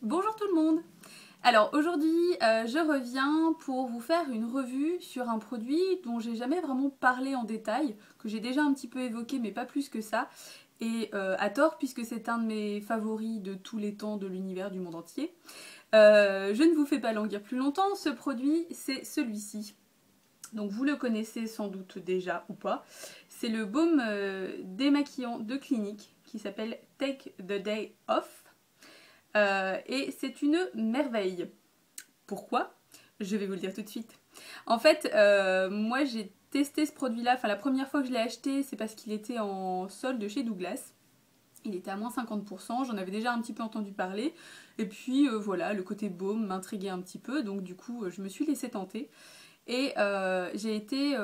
Bonjour tout le monde. Alors aujourd'hui je reviens pour vous faire une revue sur un produit dont j'ai jamais vraiment parlé en détail, que j'ai déjà un petit peu évoqué mais pas plus que ça, et à tort puisque c'est un de mes favoris de tous les temps de l'univers du monde entier. Je ne vous fais pas languir plus longtemps, ce produit c'est celui-ci. Donc vous le connaissez sans doute déjà ou pas. C'est le baume démaquillant de Clinique qui s'appelle Take the Day Off. Et c'est une merveille. Pourquoi? Je vais vous le dire tout de suite. En fait, moi j'ai testé ce produit-là, enfin la première fois que je l'ai acheté, c'est parce qu'il était en solde chez Douglas. Il était à moins 50%, j'en avais déjà un petit peu entendu parler. Et puis voilà, le côté baume m'intriguait un petit peu, donc du coup je me suis laissée tenter. Et j'ai été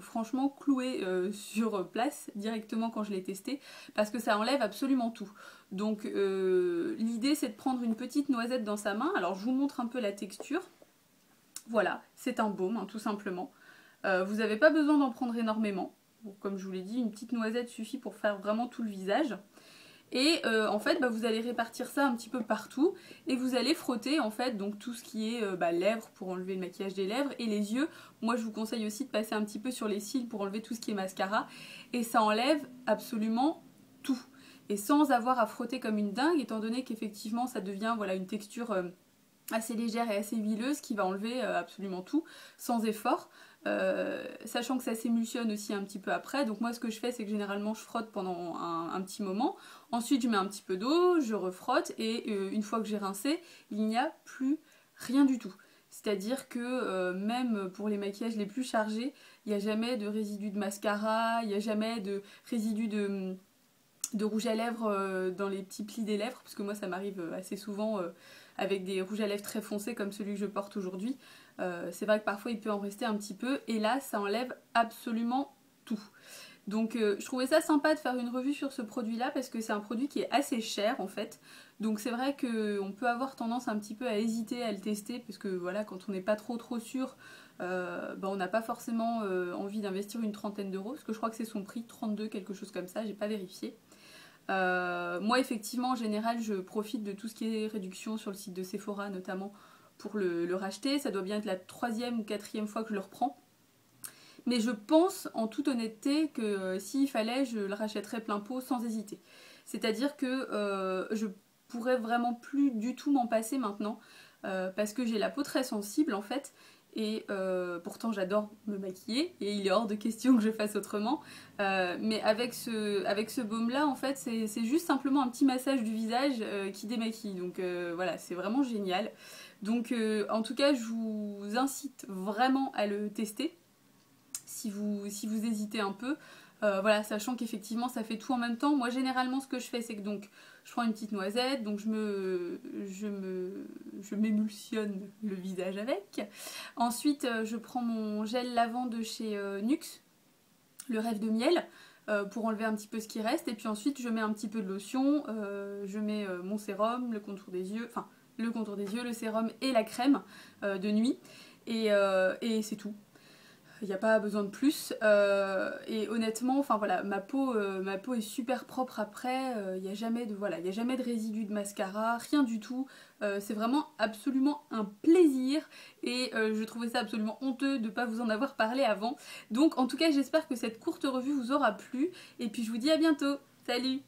franchement clouée sur place directement quand je l'ai testé parce que ça enlève absolument tout. Donc l'idée c'est de prendre une petite noisette dans sa main. Alors je vous montre un peu la texture. Voilà, c'est un baume hein, tout simplement. Vous n'avez pas besoin d'en prendre énormément. Bon, comme je vous l'ai dit, une petite noisette suffit pour faire vraiment tout le visage. Et en fait, vous allez répartir ça un petit peu partout et vous allez frotter en fait donc tout ce qui est lèvres pour enlever le maquillage des lèvres et les yeux. Moi, je vous conseille aussi de passer un petit peu sur les cils pour enlever tout ce qui est mascara et ça enlève absolument tout. Et sans avoir à frotter comme une dingue, étant donné qu'effectivement ça devient voilà une texture assez légère et assez huileuse qui va enlever absolument tout sans effort. Sachant que ça s'émulsionne aussi un petit peu après, donc moi ce que je fais c'est que généralement je frotte pendant un petit moment, ensuite je mets un petit peu d'eau, je refrotte et une fois que j'ai rincé, il n'y a plus rien du tout. C'est-à-dire que même pour les maquillages les plus chargés, il n'y a jamais de résidus de mascara, il n'y a jamais de résidus de rouge à lèvres dans les petits plis des lèvres, parce que moi ça m'arrive assez souvent avec des rouges à lèvres très foncés comme celui que je porte aujourd'hui. C'est vrai que parfois il peut en rester un petit peu, et là ça enlève absolument tout. Donc je trouvais ça sympa de faire une revue sur ce produit là parce que c'est un produit qui est assez cher en fait. Donc c'est vrai qu'on peut avoir tendance un petit peu à hésiter à le tester parce que voilà, quand on n'est pas trop sûr, on n'a pas forcément envie d'investir une trentaine d'euros, parce que je crois que c'est son prix, 32 quelque chose comme ça, j'ai pas vérifié. Moi effectivement en général je profite de tout ce qui est réduction sur le site de Sephora notamment pour le racheter. Ça doit bien être la 3e ou 4e fois que je le reprends. Mais je pense en toute honnêteté que s'il fallait je le rachèterais plein pot sans hésiter. C'est-à-dire que je pourrais vraiment plus du tout m'en passer maintenant parce que j'ai la peau très sensible en fait. Et pourtant j'adore me maquiller et il est hors de question que je fasse autrement, mais avec ce baume là en fait c'est juste simplement un petit massage du visage qui démaquille, donc voilà, c'est vraiment génial. Donc en tout cas je vous incite vraiment à le tester si vous hésitez un peu. Voilà, sachant qu'effectivement ça fait tout en même temps. Moi généralement ce que je fais c'est que donc je prends une petite noisette, donc je m'émulsionne le visage avec. Ensuite je prends mon gel lavant de chez NYX, le rêve de miel, pour enlever un petit peu ce qui reste. Et puis ensuite je mets un petit peu de lotion, je mets mon sérum, le contour des yeux, enfin le contour des yeux, le sérum et la crème de nuit. Et c'est tout. Il n'y a pas besoin de plus, et honnêtement enfin voilà, ma peau est super propre après, il n'y a jamais de voilà, il y a jamais de résidus de mascara, rien du tout. C'est vraiment absolument un plaisir et je trouvais ça absolument honteux de ne pas vous en avoir parlé avant. Donc en tout cas j'espère que cette courte revue vous aura plu et puis je vous dis à bientôt. Salut!